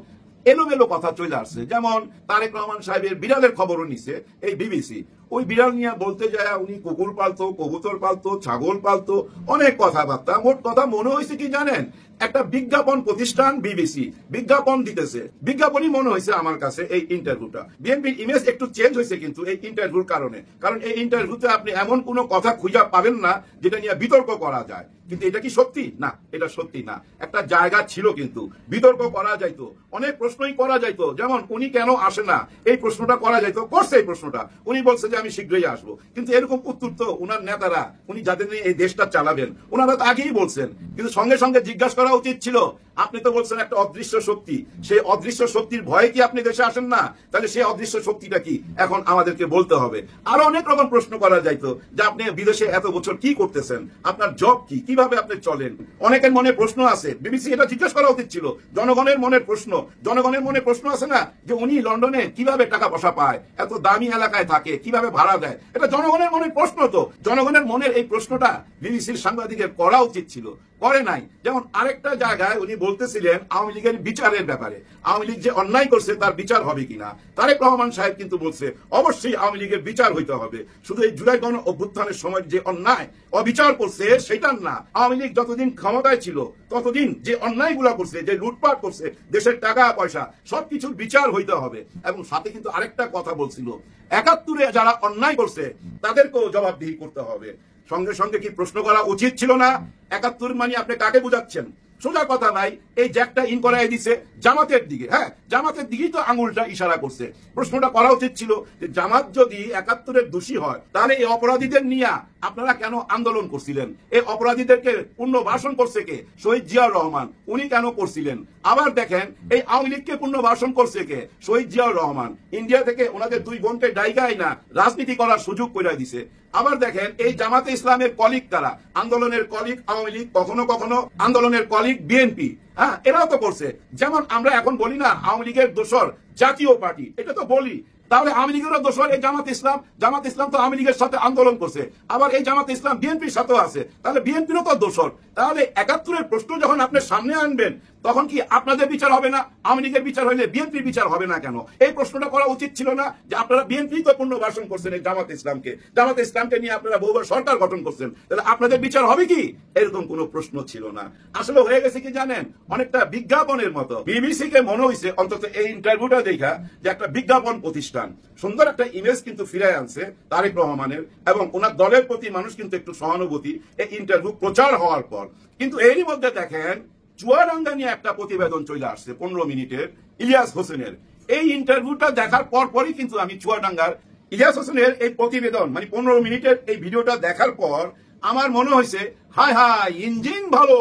এলোমেলো কথা চলে আসছে। যেমন তারেক রহমান সাহেবের বিড়ালের খবরও নিছে এই বিবিসি, ওই বিড়াল নিয়ে বলতে যায় উনি কুকুর পালতো, কবুতর পালতো, ছাগল পালতো, অনেক কথাবার্তা। মোট কথা মনে হয়েছে কি জানেন, একটা বিজ্ঞাপন প্রতিষ্ঠান বিবিসি বিজ্ঞাপন দিতেছে, বিজ্ঞাপনই মনে হয়েছে আমার কাছে এই ইন্টারভিউটা। বিএনপির ইমেজ একটু চেঞ্জ হয়েছে কিন্তু এই ইন্টারভিউর কারণে, কারণ এই ইন্টারভিউতে আপনি এমন কোনো কথা খুঁজে পাবেন না যেটা নিয়ে বিতর্ক করা যায়। কিন্তু এটা কি সত্যি? না, এটা সত্যি না। একটা জায়গা ছিল কিন্তু বিতর্ক করা যাইতো, অনেক প্রশ্নই করা যাইতো। যেমন উনি কেন আসে না এই প্রশ্নটা করা যাইতো, করছে এই প্রশ্নটা। উনি বলছে যে আমি শীঘ্রই আসবো, কিন্তু এরকম উত্তর তো উনার নেতারা, উনি যাদের নিয়ে এই দেশটা চালাবেন, ওনারা তো আগেই বলছেন। কিন্তু সঙ্গে সঙ্গে জিজ্ঞাসা করা উচিত ছিল, আপনি তো বলছেন একটা অদৃশ্য শক্তি, সেই অদৃশ্য শক্তির ভয়ে কি আপনি দেশে আসেন না? তাহলে সেই অদৃশ্য শক্তিটা কি এখন আমাদেরকে বলতে হবে। আরো অনেক রকম প্রশ্ন করা যাইতো, যে আপনি বিদেশে এত বছর কি করতেছেন, আপনার জব কি, কিভাবে আপনি চলেন। অনেকের মনে প্রশ্ন আছে, বিবিসি এটা জিজ্ঞাসা করা উচিত ছিল। জনগণের মনের প্রশ্ন, জনগণের মনে প্রশ্ন আছে না, যে উনি লন্ডনে কিভাবে টাকা পয়সা পায়, এত দামি এলাকায় থাকে, কিভাবে ভাড়া দেয়, এটা জনগণের মনের প্রশ্ন। তো জনগণের মনের এই প্রশ্নটা বিবিসির সাংবাদিকের করা উচিত ছিল, করে নাই। যেমন আরেকটা জায়গায় উনি বলতেছিলেন আওয়ামী লীগের বিচারের ব্যাপারে, আওয়ামী লীগ যে অন্যায় করছে তার বিচার হবে কিনা। তারেক রহমান সাহেব কিন্তু বলছে অবশ্যই আওয়ামী লীগের বিচার হইতে হবে। শুধু এই জুলাই গণ অভ্যুত্থানের সময় যে অন্যায় অবিচার করছে সেটার না, আওয়ামী লীগ যতদিন ক্ষমতায় ছিল ততদিন যে অন্যায়গুলা করছে, যে লুটপাট করছে, দেশের টাকা পয়সা সবকিছুর বিচার হইতে হবে। এবং সাথে কিন্তু আরেকটা কথা বলছিল, ৭১-এ যারা অন্যায় করছে তাদেরকেও জবাবদিহি করতে হবে। সঙ্গে সঙ্গে কি প্রশ্ন করা উচিত ছিল না, ৭১ মানে আপনি কাকে বুঝাচ্ছেন? সোজা কথা নাই, এই জ্যাকটা ইন করাই দিছে জামাতের দিকে। হ্যাঁ, জামাতের দিকেই তো আঙুলটা ইশারা করছে। প্রশ্নটা করা উচিত ছিল যে জামাত যদি ৭১-এর দোষী হয়, তাহলে এই অপরাধীদের নিয়ে আপনারা কেন আন্দোলন করছিলেন? এই অপরাধীদেরকে পুনর্বাসন করছে কে? শহীদ জিয়াউর রহমান, উনি কেন করছিলেন? আবার দেখেন এই আওয়ামী লীগকে পুনর্বাসন করছে কে? শহীদ জিয়াউর রহমান। ইন্ডিয়া থেকে ওনাদের দুই বোনকে ডাইগাই না রাজনীতি করার সুযোগ করে দিছে। আবার দেখেন এই জামাতে ইসলামের কলিগ কারা? আন্দোলনের কলিগ আওয়ামী লীগ, কখনো কখনো আন্দোলনের কলিগ বিএনপি। হ্যাঁ, এরাও তো করছে। যেমন আমরা এখন বলি না আওয়ামী লীগের দোসর জাতীয় পার্টি, এটা তো বলি। তাহলে আওয়ামী লীগেরও দোসর এই জামাত ইসলাম। জামাত ইসলাম তো আওয়ামী লীগের সাথে আন্দোলন করছে, আবার এই জামাত ইসলাম বিএনপির সাথেও আছে, তাহলে বিএনপিরও তো দোসর। তাহলে ৭১-এর প্রশ্ন যখন আপনি সামনে আনবেন তখন কি আপনাদের বিচার হবে না? আওয়ামী লীগের বিচার হইলে বিএনপির বিচার হবে না কেন? এই প্রশ্নটা করা উচিত ছিল না, যে আপনারা বিএনপি তো পুনর্বাসন করছেন এই জামাত ইসলামকে, জামাত ইসলামকে নিয়ে আপনারা বহুবার সরকার গঠন করছেন, তাহলে আপনাদের বিচার হবে কি? এরকম কোনো প্রশ্ন ছিল না। আসলে হয়ে গেছে কি জানেন, অনেকটা বিজ্ঞাপনের মতো। বিবিসি কে মনে হয়েছে অন্তত এই ইন্টারভিউটা দেখা যে একটা বিজ্ঞাপন প্রতিষ্ঠান। সুন্দর একটা ইমেজ কিন্তু ফিরে আনছে তারেক রহমানের, এবং ওনার দলের প্রতি মানুষ কিন্তু একটু সহানুভূতি এই ইন্টারভিউ প্রচার হওয়ার পর। কিন্তু এরই মধ্যে দেখেন চুয়াডাঙ্গা নিয়ে একটা প্রতিবেদন চলে আসছে 15 মিনিটের ইলিয়াস হোসেনের। এই ইন্টারভিউটা দেখার পরই কিন্তু আমি চুয়াডাঙ্গার ইলিয়াস হোসেনের এই প্রতিবেদন মানে 15 মিনিটের এই ভিডিওটা দেখার পর আমার মনে হয়েছে হায় হায়, ইঞ্জিন ভালো,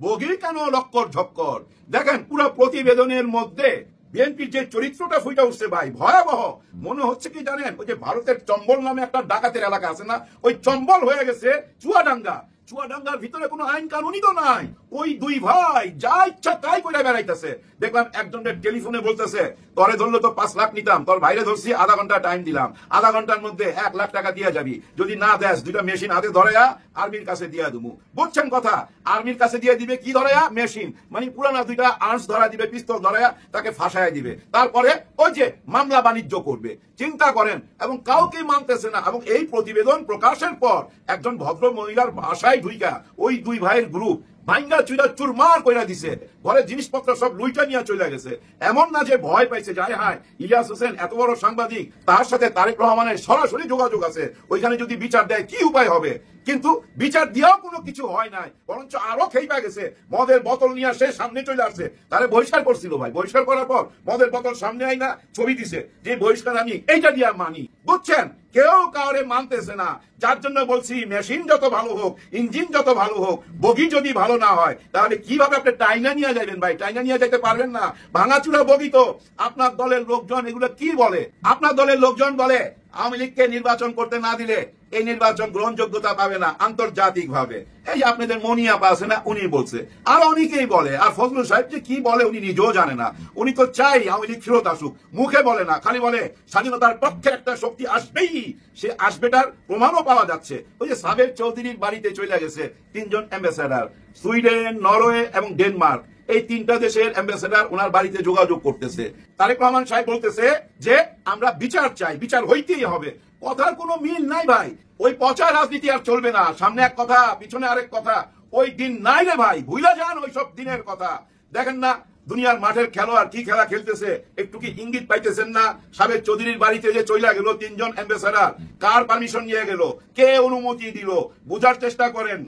বগি কেন লক্কর ঝক্কর। দেখেন পুরো প্রতিবেদনের মধ্যে বিএনপির যে চরিত্রটা ফুটে উঠছে ভাই, ভয়াবহ। মনে হচ্ছে কি জানেন, ওই যে ভারতের চম্বল নামে একটা ডাকাতের এলাকা আছে না, ওই চম্বল হয়ে গেছে চুয়াডাঙ্গা। চুয়াডাঙ্গার ভিতরে কোনো আইন কানুনই তো নাই, ওই দুই ভাই যা ইচ্ছা তাই করে বেড়াইতেছে। দেখলাম একজনের টেলিফোনে বলতেছে তরে ধরলে তো 5 লাখ নিতাম, তোর বাইরে ধরছি আধা ঘন্টা টাইম দিলাম, আধা ঘন্টার মধ্যে 1 লাখ টাকা দিয়ে যাবি, যদি না দেস 2টা মেশিন হাতে ধরেয়া আর্মির কাছে দিয়ে দেবো। বুঝছেন কথা? আর্মির কাছে দিয়ে দিবে কি ধরেয়া? মেশিন, মানে পুরানা 2টা আর্মস ধরা দিবে, পিস্তল ধরেয়া তাকে ফাঁসায় দিবে, তারপরে ওই যে মামলা বাণিজ্য করবে। চিন্তা করেন, এবং কাউকে মানতেছে না। এবং এই প্রতিবেদন প্রকাশের পর একজন ভদ্র মহিলার ভাষায় ঢুইকা ওই দুই ভাইয়ের গ্রুপ ভাঙ্গা চুইরা চুরমার কইরা দিছে, ঘরের জিনিসপত্র সব লুইটা নিয়ে চলে গেছে। এমন না যে ভয় পাইছে, যায় হায় ইলিয়াস হোসেন এত বড় সাংবাদিক, তার সাথে তারেক রহমানের সরাসরি যোগাযোগ আছে, ওইখানে যদি বিচার দেয় কি উপায় হবে। কিন্তু বিচার দিয়েও কোনো কিছু হয় নাই, বরঞ্চ আরো খেইপা গেছে। মদের বোতল নিয়ে আসে সামনে চলে আসছে, তারে বহিষ্কার করছিল ভাই। বহিষ্কার করার পর মদের বোতল সামনে আই না ছবি দিছে, যে বহিষ্কার আমি এইটা দিয়ে মানি। বুঝছেন, কেউ কাউরে মানতেছে না। যার জন্য বলছি মেশিন যত ভালো হোক, ইঞ্জিন যত ভালো হোক, বগি যদি ভালো না হয় তাহলে কিভাবে আপনি টাইনা নিয়ে যাবেন ভাই? টাইনা নিয়ে যাইতে পারবেন না, ভাঙাচুরা বগি তো। আপনার দলের লোকজন এগুলো কি বলে? আপনার দলের লোকজন বলে আওয়ামী লীগকে নির্বাচন করতে না দিলে এই নির্বাচন গ্রহণযোগ্যতা পাবে না আন্তর্জাতিক ভাবে। এই যে আপনাদের মনিয়াপা আছে না, উনি বলছে, আর অনেকেই বলে। আর ফজলুল সাহেব যে কি বলে উনি নিজেও জানে না। উনি তো চাই আওয়ামী লীগ ফেরত আসুক, মুখে বলে না, খালি বলে স্বাধীনতার পক্ষে একটা শক্তি আসবেই। সে আসবেটার প্রমাণও পাওয়া যাচ্ছে। ওই যে সাবের চৌধুরীর বাড়িতে চলে গেছে 3 জন অ্যাম্বাসেডার, সুইডেন, নরওয়ে এবং ডেনমার্ক। এই 3টা দেশের অ্যাম্বাসেডার ওনার বাড়িতে যোগাযোগ করতেছে। তারেক রহমান সাহেব বলতেছে যে আমরা বিচার চাই, বিচার হইতেই হবে। কথার কোনো মিল নাই ভাই। ওই পচা রাজনীতি আর চলবে না, সামনে এক কথা পিছনে আরেক কথা, ওই দিন নাই রে ভাই, ভুলে যান ওই সব দিনের কথা। দেখেন না দুনিয়ার মাঠের খেলোয়াড় কি খেলা খেলতেছে, একটু কি ইঙ্গিত পাইতেছেন না? সাবেক চৌধুরীর বাড়িতে যে চইলা গেল 3 জন অ্যাম্বাসেডর, কার পারমিশন নিয়ে গেল, কে অনুমতি দিল, বোঝার চেষ্টা করেন।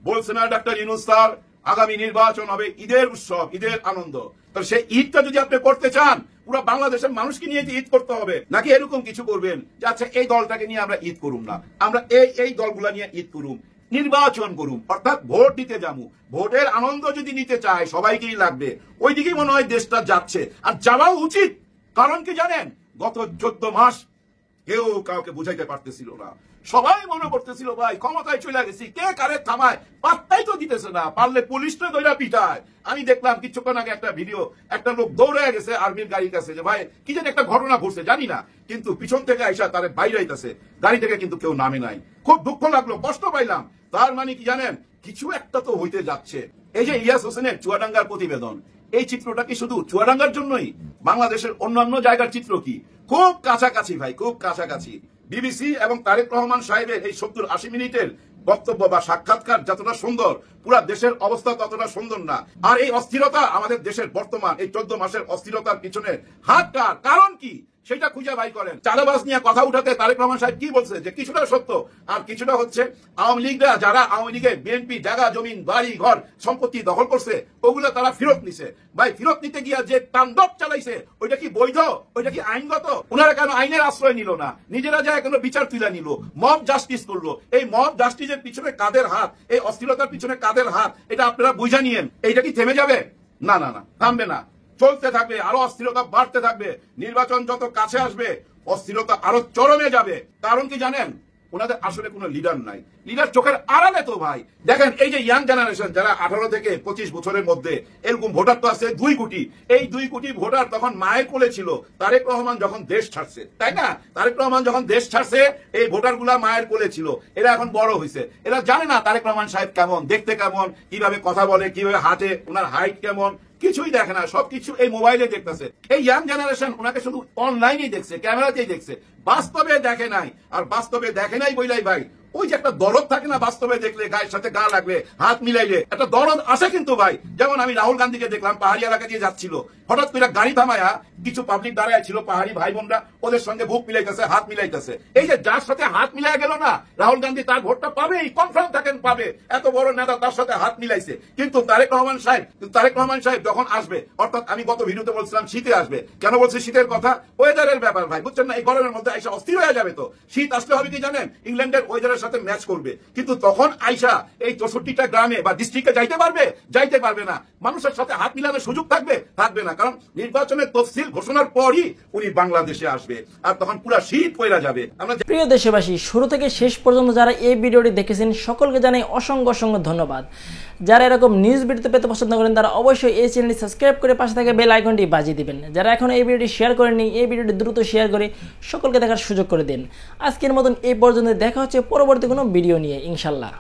বলছে না ডাক্তার ইউনূস স্যার আগামী নির্বাচন হবে ঈদের উৎসব, ঈদের আনন্দ। তো সেই ঈদটা যদি আপনি করতে চান পুরো বাংলাদেশের মানুষকে নিয়ে ঈদ করতে হবে, নাকি এরকম কিছু করবেন যে আচ্ছা এই দলটাকে নিয়ে আমরা ঈদ করুম না, আমরা এই দলগুলা নিয়ে ঈদ করুম, নির্বাচন করুম, অর্থাৎ ভোট দিতে যাবো। ভোটের আনন্দ যদি নিতে চায় সবাইকেই লাগবে, ওইদিকেই মনে হয় দেশটা যাচ্ছে, আর যাওয়াও উচিত। কারণ কি জানেন, গত 14 মাস কেউ কাউকে বুঝাইতে পারতেছিল না, সবাই মনে করতেছিল ভাই ক্ষমতায় চলে গেছি, কে কারে থামায় পাত্তাই তো দিতেছে না, পারলে পুলিশটা দইরা পিটায়। আমি দেখলাম কিছুক্ষণ আগে একটা ভিডিও, একটা লোক দৌড়ে গেছে আর্মির গাড়ির কাছে যে ভাই কি যেন একটা ঘটনা ঘটছে জানি না, কিন্তু পিছন থেকে আইসা তারে বাইরে আইতাছে, গাড়ি থেকে কিন্তু কেউ নামে নাই। খুব দুঃখ লাগলো, কষ্ট পাইলাম। তার মানে কি জানেন, কিছু একটা তো হইতে যাচ্ছে। এই যে ইলিয়াস হোসেনের চুয়াডাঙ্গার প্রতিবেদন, এই চিত্রটা কি শুধু চুয়াডাঙ্গার জন্যই? বাংলাদেশের অন্যান্য জায়গার চিত্র কি? খুব কাছাকাছি ভাই, খুব কাছাকাছি। বিবিসি এবং তারেক রহমান সাহেবের এই 70-80 মিনিটের বক্তব্য বা সাক্ষাৎকার যতটা সুন্দর, পুরা দেশের অবস্থা ততটা সুন্দর না। আর এই অস্থিরতা আমাদের দেশের বর্তমান এই 14 মাসের অস্থিরতার পিছনে হাত কার, কারণ কি সেটা খুঁজে বাই করেন। চাঁদাবাজ নিয়ে কথা উঠাতে তারেক রহমান সাহেব কি বলছে যে কিছুটা সত্য আর কিছুটা হচ্ছে আওয়ামী লীগরা, যারা আওয়ামী লীগের বিএনপি জায়গা জমিন বাড়ি ঘর সম্পত্তি দখল করছে ওগুলো তারা ফেরত নিছে। ভাই ফেরত নিতে গিয়া যে তাণ্ডব চালাইছে ওইটা কি বৈধ, ওইটা কি আইনগত? ওনারা কেন আইনের আশ্রয় নিল না, নিজেরা যায় কেন বিচার তুলে নিল, মব জাস্টিস করলো? এই মব জাস্টিসের পিছনে কাদের হাত, এই অস্থিরতার পিছনে কাদের হাত, এটা আপনারা বুঝা নিয়েন। এইটা কি থেমে যাবে? না না না, থামবে না, চলতে থাকবে, আরো অস্থিরতা বাড়তে থাকবে। নির্বাচন যত কাছে আসবে অস্থিরতা আরো চরমে যাবে। কারণ কি জানেন, ওনাদের আসলে কোনো লিডার নাই, লিডার চোখের আড়ালে তো ভাই। দেখেন এই যে ইয়াং জেনারেশন যারা 18 থেকে 25 বছরের মধ্যে, এরকম ভোটার তো আছে 2 কোটি। এই 2 কোটি ভোটার তখন মায়ের কোলে ছিল তারেক রহমান যখন দেশ ছাড়ছে, তাই না? তারেক রহমান যখন দেশ ছাড়ছে এই ভোটারগুলা মায়ের কোলে ছিল, এরা এখন বড় হয়েছে, এরা জানে না তারেক রহমান সাহেব কেমন, দেখতে কেমন, কিভাবে কথা বলে, কিভাবে হাঁটে, ওনার হাইট কেমন, কিছুই দেখে না, সবকিছু এই মোবাইলে দেখতেছে। এই ইয়াং জেনারেশন ওনাকে শুধু অনলাইনেই দেখছে, ক্যামেরাতেই দেখছে, বাস্তবে দেখে নাই। আর বাস্তবে দেখে নাই বইলাই ভাই ওই যে একটা দরদ থাকে না, বাস্তবে দেখলে গায়ের সাথে গা লাগবে, হাত মিলাইলে একটা দরদ আসে কিন্তু ভাই। যেমন আমি রাহুল গান্ধীকে দেখলাম পাহাড়ি এলাকা দিয়ে যাচ্ছিল, হঠাৎ করে গাড়ি থামায়া কিছু পাবলিক দাঁড়ায় ছিল, পাহাড়ি ভাই বোনরা, ওদের সঙ্গে বুক মিলাইতেছে, হাত মিলাইতেছে। এই যে যার সাথে হাত মিলাই গেল না, রাহুল গান্ধী তার ভোটটা পাবেই, কনফার্ম থাকেন পাবে, এত বড় নেতা তার সাথে হাত মিলাইছে। কিন্তু তারেক রহমান সাহেব যখন আসবে, অর্থাৎ আমি গত ভিডিওতে বলছিলাম শীতে আসবে, কেন বলছি শীতের কথা, ওয়েদারের ব্যাপার ভাই, বুঝছেন না? এই গরমের মধ্যে আইসা অস্থির হয়ে যাবে। তো শীত আসলে হবে কি জানেন, ইংল্যান্ডের ওয়েদারের সাথে ম্যাচ করবে, কিন্তু তখন আইসা এই 64টা গ্রামে বা ডিস্ট্রিক্টে যাইতে পারবে না। মানুষের সাথে হাত মিলানোর সুযোগ থাকবে না, কারণ নির্বাচনের তফসিল ঘোষণার পরই উনি বাংলাদেশে আসবে, আর তখন পুরা শীত পড়ে যাবে। আমরা প্রিয় দেশবাসী, শুরু থেকে শেষ পর্যন্ত যারা এই ভিডিওটি দেখেছেন সকলকে জানাই অসংখ্য অসংখ্য ধন্যবাদ। যারা এরকম নিউজ ভিডিও পেতে পছন্দ করেন তারা অবশ্যই এই চ্যানেলটি সাবস্ক্রাইব করে পাশে থাকা বেল আইকনটি বাজিয়ে দিবেন। যারা এখন এই ভিডিওটি শেয়ার করেননি, এই ভিডিওটি দ্রুত শেয়ার করে সকলকে দেখার সুযোগ করে দিন। আজকের মতন এই পর্যন্ত, দেখা হচ্ছে পরবর্তী কোনো ভিডিও নিয়ে ইনশাল্লাহ।